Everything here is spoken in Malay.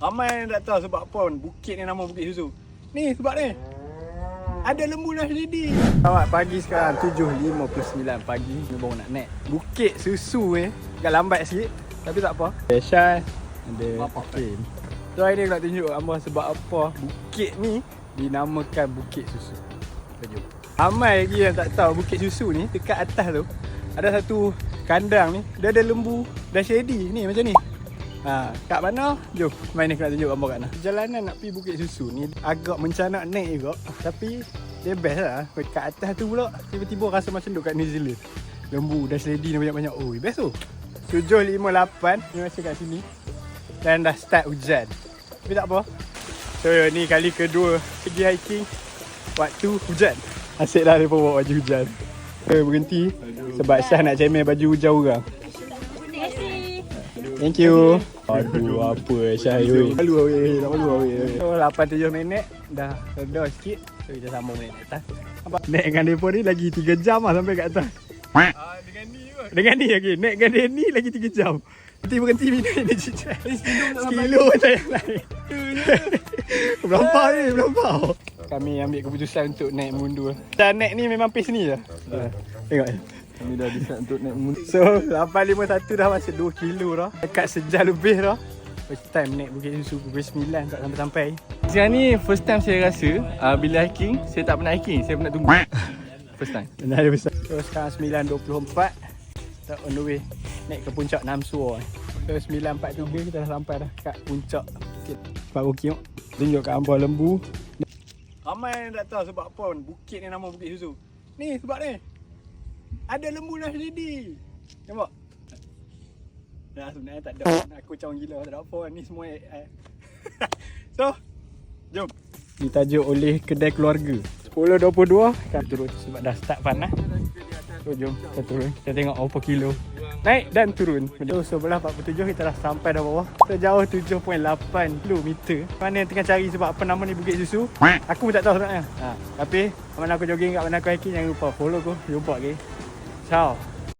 Ramai yang tak tahu sebab apa bukit ni nama Bukit Susu. Ni sebab ni ada lembu Nasridi. Selamat pagi sekarang 7.59 pagi. Ni baru nak naik Bukit Susu ni. Agak lambat sikit tapi tak apa. Syah ada Hakim. So hari ni aku nak tunjuk abang sebab apa bukit ni dinamakan Bukit Susu. Jom. Ramai lagi yang tak tahu Bukit Susu ni dekat atas tu ada satu kandang ni. Dia ada lembu dan shady ni macam ni. Kat mana? Jom, main ni aku nak tunjuk gambar kat mana. Perjalanan nak pergi Bukit Susu ni agak mencanak naik juga. Tapi dia best lah. Kat atas tu pula tiba-tiba rasa macam duduk kat New Zealand. Lembu dan sledi ni banyak-banyak. Oh, best tu. 7.58 ni masih kat sini. Dan dah start hujan. Tapi tak apa. So ni kali kedua pergi hiking waktu hujan. Asyik dah mereka bawa baju hujan. So berhenti sebab Syah nak cemeh baju hujan orang. Thank you. Aduh, apa Syah weh. Malu weh, tak malu weh. So 8-7 minit dah reda sikit. So kita sambung naik atas. Naik dengan depa ni lagi 3 jam lah sampai kat atas. Dengan ni pun. Dengan ni lagi. Naik dengan dia ni lagi 3 jam. Berhenti minit ni cicak. Sekilo tak yang lain. Berapa ni, berapa? Kami ambil keputusan untuk naik mundur. Dan naik ni memang pace ni je. Tengok ni. Kami dah decide untuk naik mundur. So 8.51 dah masuk 2 kilo dah. Dekat sejam lebih dah. First time naik Bukit Susu pukul 9 tak sampai-sampai. Sekarang ni first time saya rasa bila hiking, saya tak pernah hiking, saya pernah tunggu. First time. Benar dia besar. So sekarang 9.24. Kita on the way naik ke puncak Namsuo. So 9.43 kita dah sampai dah kat puncak. Pak Bukit tunjuk kat hangpa lembu. Ramai yang tak tahu sebab apa bukit ni nama Bukit Susu. Ni sebab ni ada lembu Nasridi. Nampak? Dah sebenarnya tak ada. Aku macam gila tak ada apa ni semua. So, jom. Ditajuk oleh kedai keluarga. 10.22 kita turun sebab dah start panas. So jom kita turun. Kita tengok berapa kilo. Naik dan turun. So sebelah 47 kita dah sampai dah bawah. Sejauh 7.8 km. Mana yang tengah cari sebab apa nama ni Bukit Susu. Aku pun tak tahu sebenarnya. Tapi mana aku jogging kat mana aku hiking, jangan lupa follow aku. Jumpa lagi. Ciao.